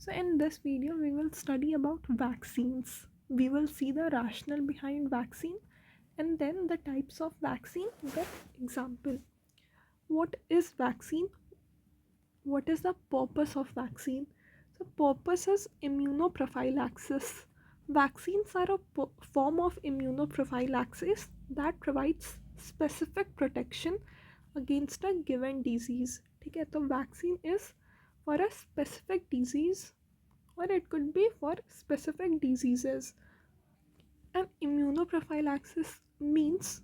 So in this video we will study about vaccines. We will see the rationale behind vaccine and then the types of vaccine with example. What is vaccine? What is the purpose of vaccine? So purpose is immunoprophylaxis. Vaccines are a form of immunoprophylaxis that provides specific protection against a given disease. ठीक है, तो vaccine is for a specific disease or it could be for specific diseases. And immunoprophylaxis means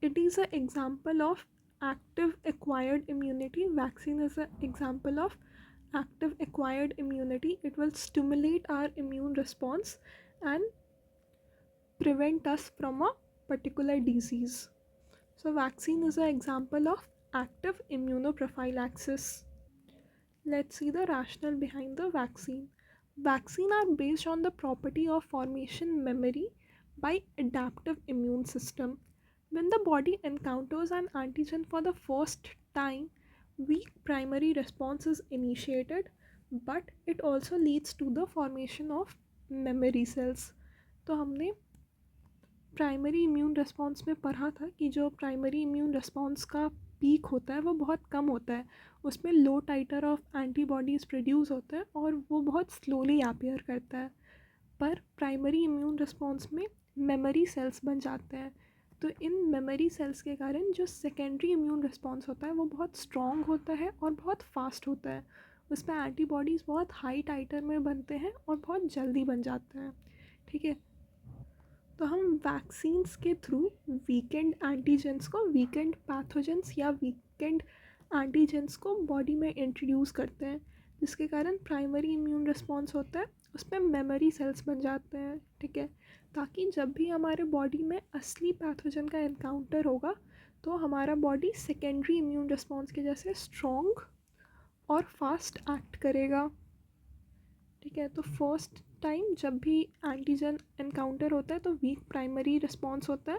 it is an example of active acquired immunity. Vaccine is an example of active acquired immunity. It will stimulate our immune response and prevent us from a particular disease. So vaccine is an example of active immunoprophylaxis. Let's see the rationale behind the vaccine. Vaccines are based on the property of formation memory by adaptive immune system. When the body encounters an antigen for the first time, weak primary response is initiated, but it also leads to the formation of memory cells. तो हमने primary immune response में पढ़ा था कि जो primary immune response का peak होता है वो बहुत कम होता है, उसमें लो टाइटर ऑफ एंटीबॉडीज़ प्रोड्यूस होता है और वो बहुत स्लोली अपीयर करता है, पर प्राइमरी इम्यून रिस्पॉन्स में मेमोरी सेल्स बन जाते हैं. तो इन मेमोरी सेल्स के कारण जो सेकेंडरी इम्यून रिस्पॉन्स होता है वो बहुत स्ट्रॉन्ग होता है और बहुत फास्ट होता है. उसमें एंटीबॉडीज़ बहुत हाई टाइटर में बनते हैं और बहुत जल्दी बन जाते हैं. ठीक है, तो हम वैक्सीन्स के थ्रू वीकेंड एंटीजेंस को, वीकेंड पैथोजेंस या वीकेंड एंटीजेंस को बॉडी में इंट्रोड्यूस करते हैं, जिसके कारण प्राइमरी इम्यून रिस्पॉन्स होता है, उसमें मेमोरी सेल्स बन जाते हैं. ठीक है, ताकि जब भी हमारे बॉडी में असली पैथोजन का एनकाउंटर होगा तो हमारा बॉडी सेकेंडरी इम्यून रिस्पॉन्स के जैसे स्ट्रॉन्ग और फास्ट एक्ट करेगा. ठीक है, तो फर्स्ट टाइम जब भी एंटीजन एनकाउंटर होता है तो वीक प्राइमरी रिस्पॉन्स होता है.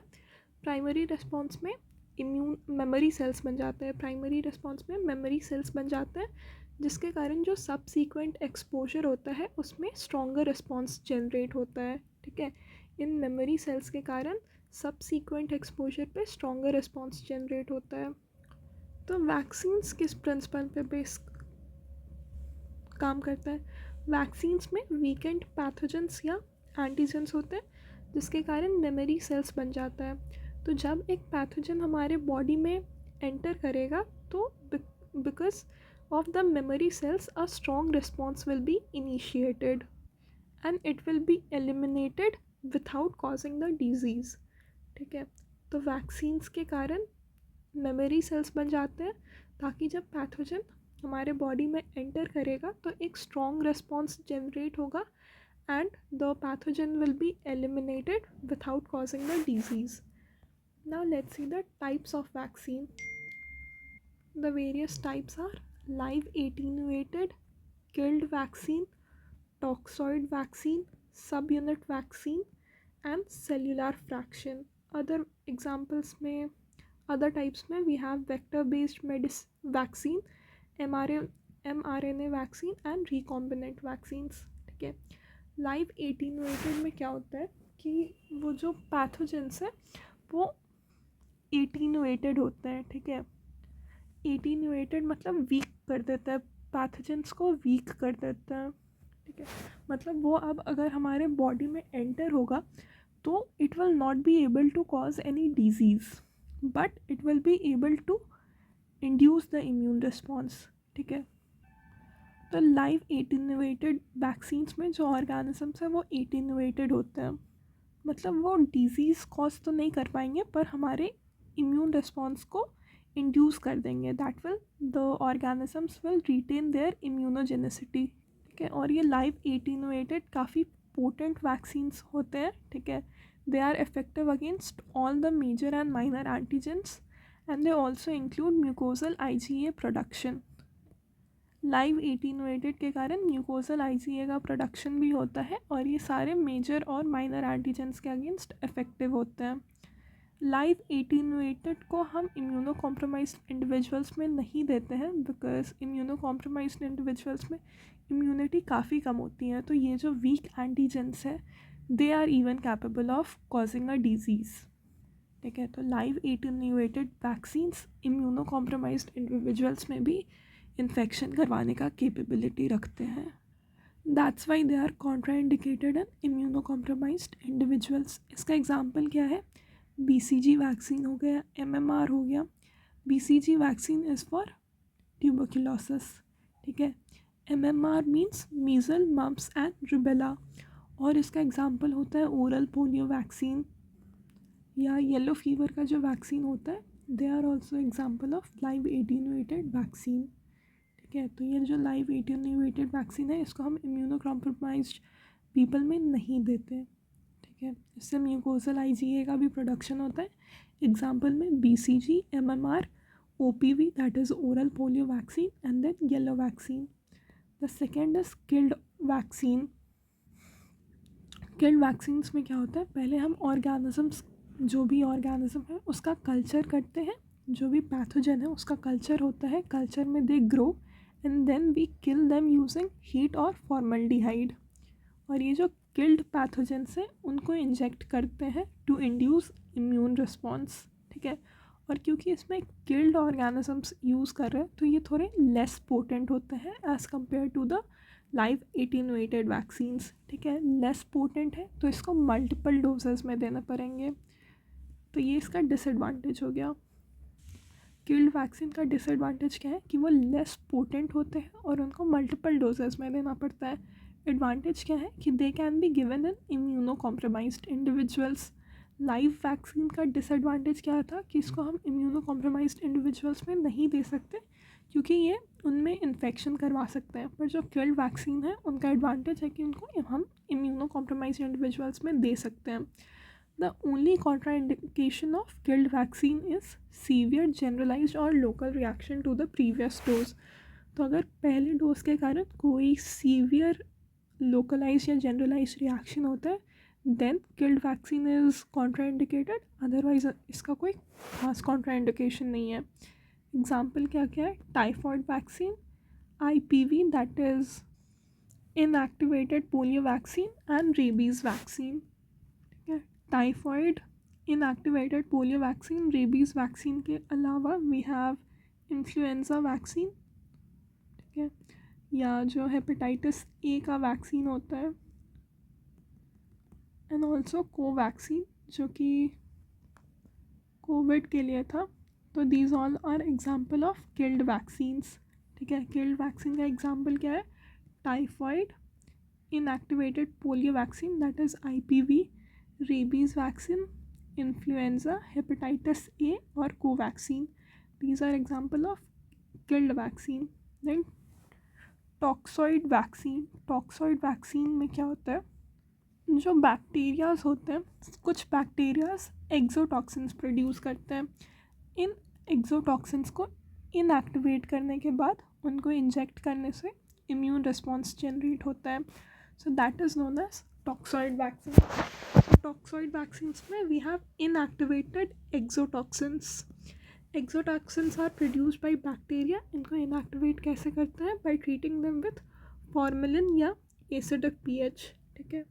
प्राइमरी रिस्पॉन्स में इम्यून मेमोरी सेल्स बन जाते हैं, प्राइमरी रिस्पॉन्स में मेमोरी सेल्स बन जाते हैं, जिसके कारण जो सबसीक्वेंट एक्सपोजर होता है उसमें स्ट्रॉन्गर रिस्पॉन्स जनरेट होता है. ठीक है, इन मेमोरी सेल्स के कारण सबसीक्वेंट एक्सपोजर पे स्ट्रॉन्गर रिस्पॉन्स जनरेट होता है. तो वैक्सीन्स किस प्रिंसिपल पे बेस काम करता है? वैक्सीन्स में वीकेंड पैथोजेंस या एंटीजेंस होते हैं जिसके कारण मेमोरी सेल्स बन जाता है. तो जब एक पैथोजन हमारे बॉडी में एंटर करेगा तो because of the memory cells a strong response will be initiated and it will be eliminated without causing the disease. ठीक है, तो वैक्सीन्स के कारण मेमोरी सेल्स बन जाते हैं ताकि जब पैथोजन हमारे बॉडी में एंटर करेगा तो एक स्ट्रॉन्ग रिस्पॉन्स जनरेट होगा and the pathogen will be eliminated without causing the disease. Now let's see the types of vaccine. The various types are live attenuated, killed vaccine, toxoid vaccine, subunit vaccine and cellular fraction. Other examples में, other types में we have vector based vaccine, mRNA vaccine and recombinant vaccines. ठीक है, live attenuated में क्या होता है कि वो जो पैथोजेंस है वो एटीन्यूएटेड होते हैं. ठीक है, एटीन्यूएटेड मतलब वीक कर देता है, पैथोजेंस को वीक कर देता है. ठीक है, मतलब वो अब अगर हमारे बॉडी में एंटर होगा तो it will not be able to cause any disease but it will be able to induce the immune response. ठीक है, तो लाइव एटीन्यूएटेड वैक्सीन्स में जो ऑर्गेनिजम्स हैं वो एटीन्यूएटेड होते हैं, मतलब वो डिजीज़ कॉज तो नहीं कर पाएंगे पर हमारे इम्यून रिस्पॉन्स को इंड्यूस कर देंगे. That will the organisms will retain their immunogenicity. ठीक है, और ये लाइव एटीन्यूएटेड काफ़ी पोटेंट वैक्सीन्स होते हैं. ठीक है, they are effective against all the major and minor antigens and they also include mucosal IgA production. Live attenuated के कारण म्यूकोजल IgA का प्रोडक्शन भी होता है और ये सारे मेजर और माइनर एंटीजेंस के अगेंस्ट इफेक्टिव होते हैं. लाइव एटीन्यूएटेड को हम इम्यूनो कॉम्प्रोमाइज्ड इंडिविजुअल्स में नहीं देते हैं बिकॉज इम्यूनो कॉम्प्रोमाइज्ड इंडिविजुअल्स में इम्यूनिटी काफ़ी कम होती है, तो ये जो वीक एंटीजेंस है they are even capable of causing a disease. ठीक है, तो live attenuated vaccines immunocompromised individuals में भी इन्फेक्शन करवाने का कैपेबिलिटी रखते हैं। That's why they are contraindicated in immunocompromised individuals. इसका एग्जाम्पल क्या है? BCG वैक्सीन हो गया, MMR हो गया। BCG vaccine is for tuberculosis, ठीक है। MMR means measle, mumps and rubella, और इसका एग्जाम्पल होता है ओरल पोलियो वैक्सीन या येलो फीवर का जो वैक्सीन होता है, they are also example of live attenuated vaccine. ठीक है, तो ये जो लाइव एटीन्यूएटेड वैक्सीन है इसको हम इम्यूनो कॉम्प्रोमाइज्ड पीपल में नहीं देते। ठीक है, इससे म्यूकोजल IgA का भी प्रोडक्शन होता है। एग्जाम्पल में BCG, MMR, OPV that is oral polio vaccine and then yellow vaccine. The second is killed vaccine. Killed vaccines में क्या होता है, पहले हम ऑर्गेनिजम्स, जो भी ऑर्गेनिज्म है उसका कल्चर करते हैं, जो भी पैथोजन है उसका कल्चर होता है, कल्चर में they grow and then we kill them using heat और फॉर्मल्डिहाइड। और ये जो किल्ड पैथोजेंस है उनको इंजेक्ट करते हैं टू इंड्यूस इम्यून रिस्पॉन्स। ठीक है, और क्योंकि इसमें किल्ड ऑर्गेनिजम्स यूज़ कर रहे हैं तो ये थोड़े लेस पोटेंट होते हैं as compare to the live attenuated vaccines. ठीक है, लेस पोटेंट है तो इसको मल्टीपल डोजेस में देने पड़ेंगे, तो ये इसका डिसएडवांटेज हो गया। किल्ड वैक्सीन का डिसएडवांटेज क्या है कि वो लेस पोटेंट होते हैं और उनको मल्टीपल डोजेस में देना पड़ता है। एडवांटेज क्या है कि they can be given in immunocompromised individuals. Live vaccine का डिसएडवांटेज क्या था कि इसको हम इम्यूनो कॉम्प्रोमाइज्ड इंडिविजुअल्स में नहीं दे सकते क्योंकि ये उनमें इन्फेक्शन करवा सकते हैं, पर जो किल्ड वैक्सीन है उनका एडवांटेज है कि उनको हम इम्यूनो कॉम्प्रोमाइज्ड इंडिविजुअल्स में दे सकते हैं। The only contraindication of killed vaccine is severe generalized or local reaction to the previous dose। तो अगर पहले डोज के कारण कोई सीवियर लोकलाइज या जनरलाइज रिएक्शन होता है then killed vaccine is contraindicated, otherwise इसका कोई खास कॉन्ट्राइंडिकेशन नहीं है। एग्जाम्पल क्या क्या है? Typhoid vaccine, IPV that is inactivated polio vaccine and rabies vaccine. Typhoid, inactivated polio vaccine, rabies vaccine के अलावा वी हैव इन्फ्लुएंजा वैक्सीन। ठीक है, या जो हेपेटाइटिस A का वैक्सीन होता है एंड ऑल्सो कोवैक्सीन जो कि कोविड के लिए था। तो these all are example of killed vaccines. ठीक है, किल्ड वैक्सीन का एग्जाम्पल क्या है? Typhoid, inactivated polio vaccine that is IPV, rabies vaccine, influenza, hepatitis A और Covaxin. These are example of killed vaccine. Then toxoid vaccine. Toxoid vaccine में क्या होता है, जो बैक्टीरियाज होते हैं, कुछ बैक्टीरियाज एक्सोटॉक्सिन्स प्रोड्यूस करते हैं। इन एक्सोटॉक्सिन्स को इनएक्टिवेट करने के बाद उनको इंजेक्ट करने से इम्यून रिस्पॉन्स जनरेट होता है, so that is known as toxoid vaccine. Toxoid vaccines में we have inactivated exotoxins. Exotoxins are produced by bacteria. इनको इनएक्टिवेट कैसे करते हैं? By treating them with formalin or acidic pH। ठीक है,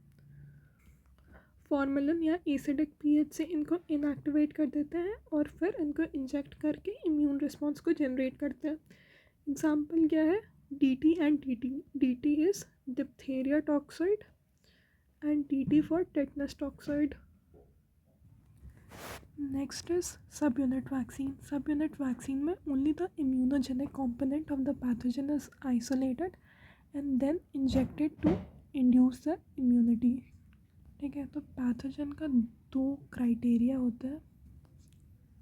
फॉर्मेलिन या एसिडिक pH से इनको inactivate कर देते हैं और फिर इनको इंजेक्ट करके इम्यून रिस्पॉन्स को जनरेट करते हैं। एग्जाम्पल क्या है? DT and DT। DT is diphtheria toxoid and DT for tetanus toxoid. Next is subunit vaccine. Subunit vaccine में only the immunogenic component of the pathogen is isolated and then injected to induce the immunity. ठीक है, तो pathogen का 2 criteria होता है।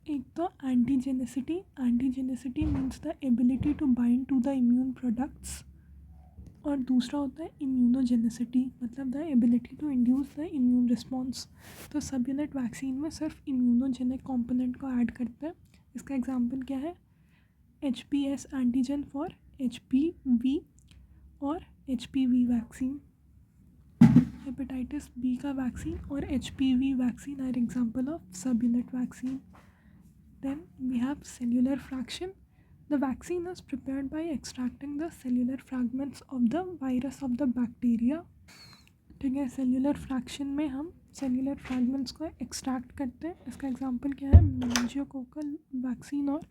एक तो antigenicity. Antigenicity means the ability to bind to the immune products, और दूसरा होता है इम्यूनोजेनिसिटी, मतलब the ability to induce the immune response. तो सब यूनिट वैक्सीन में सिर्फ इम्यूनोजेनिक कॉम्पोनेंट को ऐड करते हैं। इसका एग्जांपल क्या है? HPS एंटीजन फॉर HPV और HPV वैक्सीन। हेपेटाइटिस बी का वैक्सीन और HPV vaccine are example of subunit vaccine. Then we have cellular fraction. The vaccine is prepared by extracting the cellular fragments of the virus of the bacteria. ठीक है, cellular fraction में हम cellular fragments को extract करते हैं. इसका example क्या है? मेनिंजियोकोकल वैक्सीन और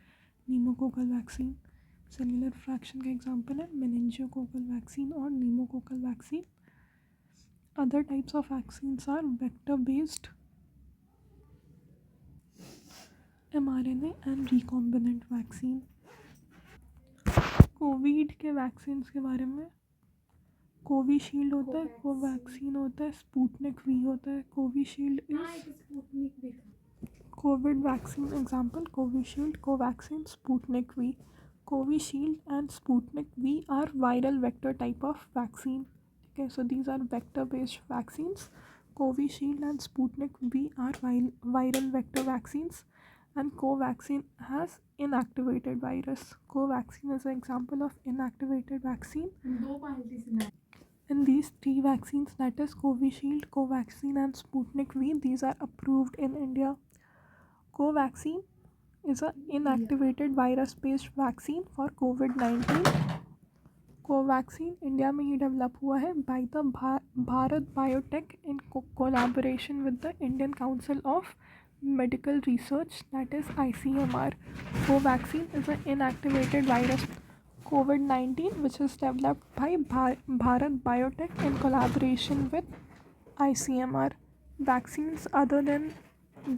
नीमोकोकल वैक्सीन. सेल्यूलर फ्रैक्शन का एग्जांपल है मेनिंजियोकोकल वैक्सीन और pneumococcal vaccine. Other types of vaccines are vector based, mRNA and recombinant vaccine. Covid के वैक्सीन्स के बारे में, कोविशील्ड होता है, कोवैक्सीन होता है, स्पुतनिक वी होता है. Covishield is Covid vaccine example Covishield, Covaxin, Sputnik V. Covishield and Sputnik V are viral vector type of vaccine. ठीक है, so these are vector based vaccines. Covishield and Sputnik V are viral vector vaccines, and Covaxin has inactivated virus. Covaxin is an example of inactivated vaccine. And these three vaccines, that is Covishield, Covaxin and Sputnik V, these are approved in India. Covaxin is an inactivated virus based vaccine for COVID-19. Covaxin India में ही develop हुआ है by the Bharat biotech in collaboration with the Indian council of medical research, that is ICMR. Covaxin is a inactivated virus COVID-19 which is developed by Bharat Biotech in collaboration with ICMR. Vaccines other than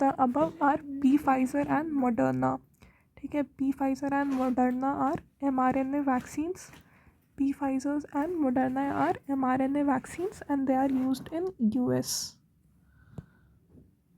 the above are Pfizer and Moderna. ठीक है, Pfizer and Moderna are mRNA vaccines. Pfizer and Moderna are mRNA vaccines and they are used in US.